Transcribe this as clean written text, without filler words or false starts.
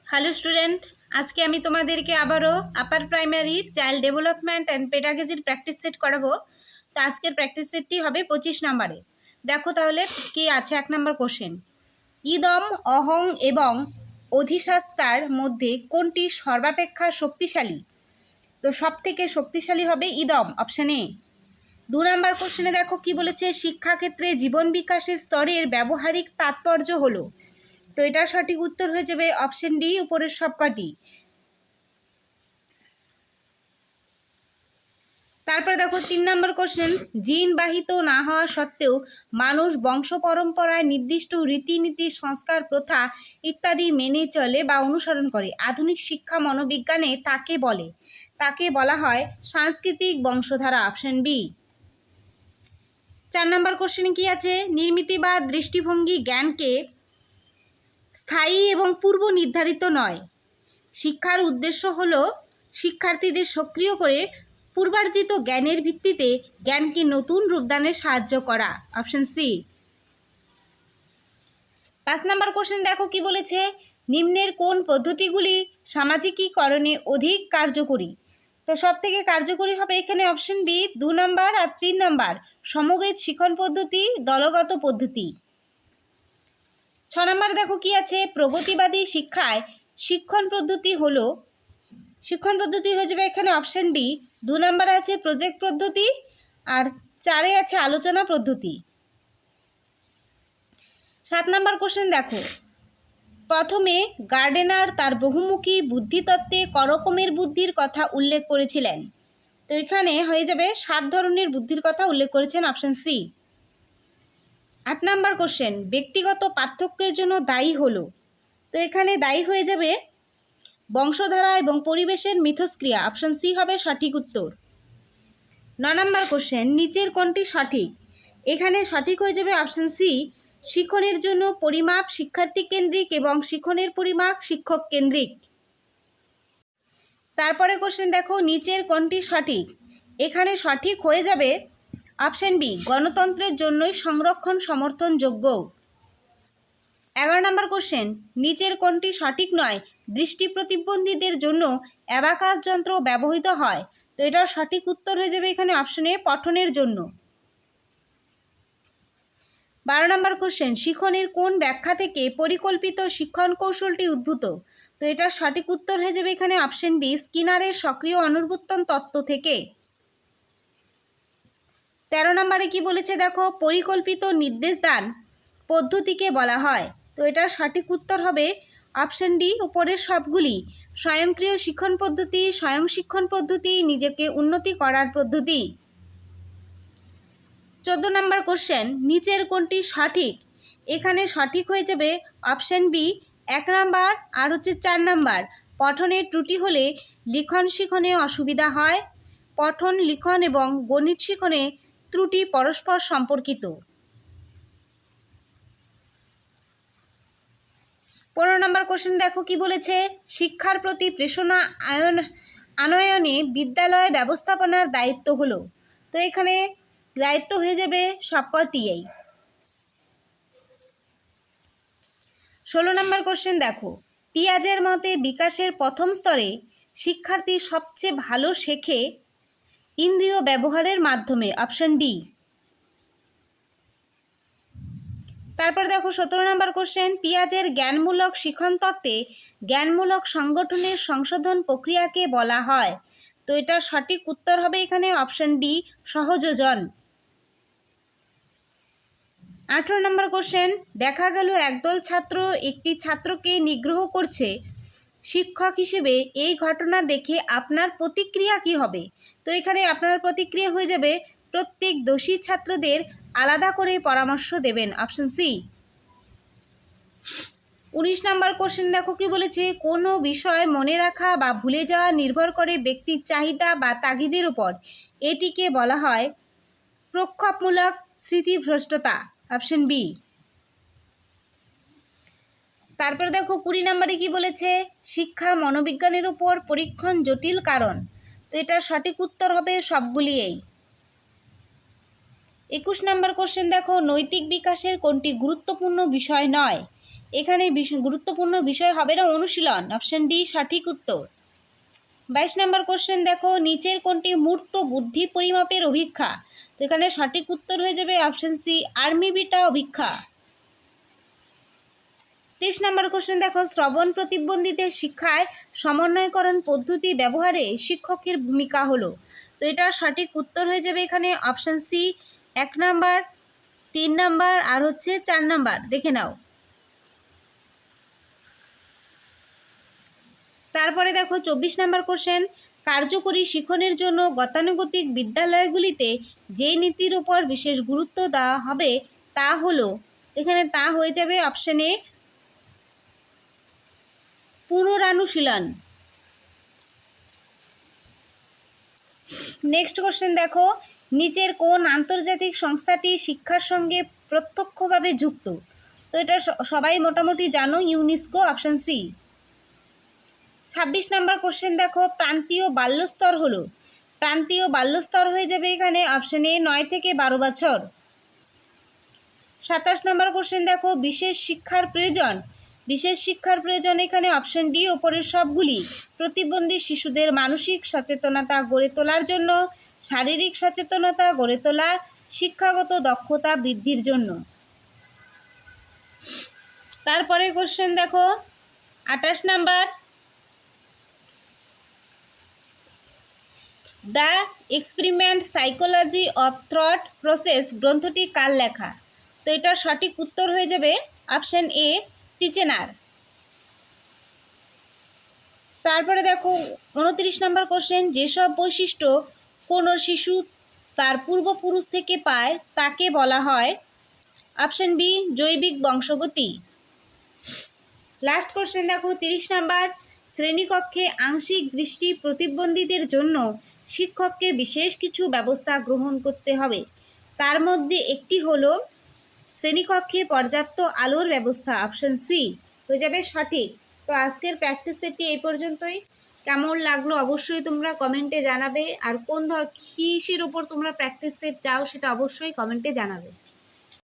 Hello student, আজকে আমি তোমাদেরকে আবারও আপার প্রাইমারির চাইল্ড ডেভেলপমেন্ট অ্যান্ড পেডাগজির প্র্যাকটিস সেট করাবো। তো আজকের প্র্যাকটিস সেটটি হবে 25 নম্বরে। দেখো তাহলে কি আছে। 1 নম্বর কোশ্চেন, ইদম, অহং এবং অধিশাস্তার মধ্যে কোনটি সর্বাপেক্ষা শক্তিশালী? তো সব থেকে শক্তিশালী হবে ইদম, অপশান এ। 2 নম্বর কোশ্চেনে দেখো কি বলেছে, শিক্ষাক্ষেত্রে জীবন বিকাশের স্তরের ব্যবহারিক তাৎপর্য হলো। তো এটার সঠিক উত্তর হয়ে যাবে অপশন ডি, উপরের সবকটি। তারপরে দেখো 3 নম্বর কোশ্চেন, জিন বাহিত না হওয়া সত্ত্বেও মানুষ বংশ পরম্পরায় নির্দিষ্ট রীতিনীতি, সংস্কার, প্রথা ইত্যাদি মেনে চলে বা অনুসরণ করে। আধুনিক শিক্ষা মনোবিজ্ঞানে তাকে বলা হয় সাংস্কৃতিক বংশধারা, অপশন বি। 4 নম্বর কোশ্চেনে কি আছে, নির্মিতিবাদ দৃষ্টিভঙ্গি জ্ঞানকে স্থায়ী এবং পূর্ব নির্ধারিত নয়। শিক্ষার উদ্দেশ্য হল শিক্ষার্থীদের সক্রিয় করে পূর্বার্জিত জ্ঞানের ভিত্তিতে জ্ঞানকে নতুন রূপদানে সাহায্য করা, অপশন সি। 5 নম্বর কোশ্চেন দেখো কি বলেছে, নিম্নের কোন পদ্ধতিগুলি সামাজিকীকরণে অধিক কার্যকরী? তো সব থেকে কার্যকরী হবে এখানে অপশন বি, 2 নম্বর আর 3 নম্বর, সমবেত শিক্ষণ পদ্ধতি, দলগত পদ্ধতি। 6 নম্বর দেখো কি আছে, প্রগতিবাদী শিক্ষায় শিক্ষণ পদ্ধতি হয়ে যাবে এখানে অপশন ডি। 2 নম্বরে আছে প্রজেক্ট পদ্ধতি আর 4-এ আছে আলোচনা পদ্ধতি। 7 নম্বর কোশ্চেন দেখো, প্রথমে গার্ডেনার তার বহুমুখী বুদ্ধিতত্ত্বে করকমের বুদ্ধির কথা উল্লেখ করেছিলেন। তো এখানে হয়ে যাবে 7 ধরনের বুদ্ধির কথা উল্লেখ করেছেন, অপশন সি। 8 নম্বর কোশ্চেন, ব্যক্তিগত পার্থক্যের জন্য দায়ী হলো। তো এখানে দায়ী হয়ে যাবে বংশধারা এবং পরিবেশের মিথস্ক্রিয়া, অপশন সি হবে সঠিক উত্তর। 9 নম্বর কোশ্চেন, নিচের কোনটি সঠিক? এখানে সঠিক হয়ে যাবে অপশন সি, শিক্ষণের জন্য পরিমাপ শিক্ষার্থী কেন্দ্রিক এবং শিক্ষণের পরিমাপ শিক্ষক কেন্দ্রিক। তারপরে কোশ্চেন দেখো, নিচের কোনটি সঠিক? এখানে সঠিক হয়ে যাবে অপশন বি, গণতন্ত্রের জন্যই সংরক্ষণ সমর্থনযোগ্য। 11 নম্বর কোশ্চেন, নিচের কোনটি সঠিক নয়? দৃষ্টি প্রতিবন্ধীদের জন্য অ্যাবাকাস যন্ত্র ব্যবহৃত হয়। তো এটার সঠিক উত্তর হয়ে যাবে এখানে অপশনে পঠনের জন্য। 12 নম্বর কোশ্চেন, শিক্ষণের কোন ব্যাখ্যা থেকে পরিকল্পিত শিক্ষণ কৌশলটি উদ্ভূত? তো এটার সঠিক উত্তর হয়ে যাবে এখানে অপশন বি, স্কিনারের সক্রিয় অনুবর্তন তত্ত্ব থেকে। 13 নম্বরে কি বলেছে দেখো, পরিকল্পিত নির্দেশদান পদ্ধতিকে বলা হয়। তো এটার সঠিক উত্তর হবে অপশন ডি, উপরের সবগুলি। স্বয়ংক্রিয় শিক্ষণ পদ্ধতি, স্বয়ং শিক্ষণ পদ্ধতি, নিজেকে উন্নতি করার পদ্ধতি। 14 নম্বর কোশ্চেন, নিচের কোনটি সঠিক? এখানে সঠিক হয়ে যাবে অপশন বি, 1 নম্বর আর হচ্ছে 4 নম্বর। পঠনের ত্রুটি হলে লিখন শিখনে অসুবিধা হয়। পঠন, লিখন এবং গণিত শিখনে ত্রুটি পরস্পর সম্পর্কিত। 15 নম্বর কোশ্চেন দেখো কি বলেছে, শিক্ষার প্রতি প্রেরণা আনয়নে বিদ্যালয় ব্যবস্থাপনার দায়িত্ব হলো। তো এখানে দায়িত্ব হয়ে যাবে সবকটিই। 16 নম্বর কোশ্চেন দেখো, পিয়াজের মতে বিকাশের প্রথম স্তরে শিক্ষার্থী সবচেয়ে ভালো শেখে ইন্দ্রিয় ব্যবহারের মাধ্যমে, অপশন ডি। তারপর দেখো 17 নম্বর কোশ্চেন, পিয়াজের জ্ঞানমূলক শিক্ষণ তত্ত্বে জ্ঞানমূলক সংগঠনের সংশোধন প্রক্রিয়াকে বলা হয়। তো এটা সঠিক উত্তর হবে এখানে অপশন ডি, সহযোজন। 18 নম্বর কোশ্চেন, দেখা গেল একদল ছাত্র একটি ছাত্রকে নিগ্রহ করছে। শিক্ষক হিসেবে এই ঘটনা দেখে আপনার প্রতিক্রিয়া কি হবে? তো এখানে আপনার প্রতিক্রিয়া হয়ে যাবে প্রত্যেক দোষী ছাত্রদের আলাদা করে পরামর্শ দেবেন, অপশন সি। 19 নম্বর কোশ্চেন দেখো কি বলেছে, কোনো বিষয় মনে রাখা বা ভুলে যাওয়া নির্ভর করে ব্যক্তির চাহিদা বা তাগিদের উপর। এটিকে বলা হয় প্রক্ষেপমূলক স্মৃতিভ্রষ্টতা, অপশন বি। তারপর দেখো 20 নম্বরে কি বলেছে, শিক্ষা মনোবিজ্ঞানের উপর পরীক্ষণ জটিল কারণ। তো এটা সঠিক উত্তর হবে সবগুলিই। 21 নম্বর কোশ্চেন দেখো, নৈতিক বিকাশের কোনটি গুরুত্বপূর্ণ বিষয় নয়? এখানে গুরুত্বপূর্ণ বিষয় হবে না অনুশীলন, অপশন ডি সঠিক উত্তর। 22 নম্বর কোশ্চেন দেখো, নিচের কোনটি মূর্ত বুদ্ধি পরিমাপের অভিক্ষা? তো এখানে সঠিক উত্তর হয়ে যাবে অপশন সি আর্মি বিটা অভিক্ষা। 23 নম্বর কোশ্চেন দেখো, শ্রবণ প্রতিবন্ধীদের শিক্ষায় সমন্বয়করণ পদ্ধতি ব্যবহারে শিক্ষকের ভূমিকা হলো। তো এটা সঠিক উত্তর হয়ে যাবে এখানে অপশন সি 1 নাম্বার, 3 নাম্বার আর হচ্ছে 4 নাম্বার, দেখে নাও। তারপরে দেখো 24 নম্বর কোশ্চেন, কার্যকরী শিক্ষণের জন্য গতানুগতিক বিদ্যালয়গুলিতে যে নীতির উপর বিশেষ গুরুত্ব দেওয়া হবে তা হলো, এখানে তা হয়ে যাবে অপশন এ পুনরানুশীলন। নেক্সট কোশ্চেন দেখো, নিচের কোন আন্তর্জাতিক সংস্থাটি শিক্ষার সঙ্গে প্রত্যক্ষভাবে যুক্ত? তো এটা সবাই মোটামুটি জানো, ইউনেস্কো, অপশন সি। 26 নম্বর কোশ্চেন দেখো, প্রান্তীয় বাল্যস্তর হলো, প্রান্তীয় বাল্যস্তর হয়ে যাবে এখানে অপশন এ 9 থেকে 12 বছর। 27 নম্বর কোশ্চেন দেখো, বিশেষ শিক্ষার প্রয়োজন, বিশেষ শিক্ষার প্রয়োজন এখানে অপশন ডি ওপরের সবগুলি। প্রতিবন্ধী শিশুদের মানসিক সচেতনতা গড়ে তোলার জন্য, শারীরিক সচেতনতা গড়ে তোলা, শিক্ষাগত দক্ষতা বৃদ্ধির জন্য। তারপরে কোশ্চেন দেখো 28 number, the experiment psychology of through process গ্রন্থটি কার লেখা? তো এটা সঠিক উত্তর হয়ে যাবে অপশন এ টিচেনার। তারপরে দেখো 29 নম্বর কোশ্চেন, যেসব বৈশিষ্ট্য কোনো শিশু তার পূর্বপুরুষ থেকে পায় তাকে বলা হয়, অপশন বি জৈবিক বংশগতি। লাস্ট কোশ্চেন দেখো 30 নাম্বার, শ্রেণীকক্ষে আংশিক দৃষ্টি প্রতিবন্ধীদের জন্য শিক্ষককে বিশেষ কিছু ব্যবস্থা গ্রহণ করতে হবে, তার মধ্যে একটি হলো শ্রেণীকক্ষে পর্যাপ্ত আলোর ব্যবস্থা, অপশন সি হয়ে যাবে সঠিক। তো আজকের প্র্যাকটিস সেটটি এই পর্যন্তই। কেমন লাগলো অবশ্যই তোমরা কমেন্টে জানাবে, আর কোন কিসের ওপর তোমরা প্র্যাকটিস সেট চাও সেটা অবশ্যই কমেন্টে জানাবে।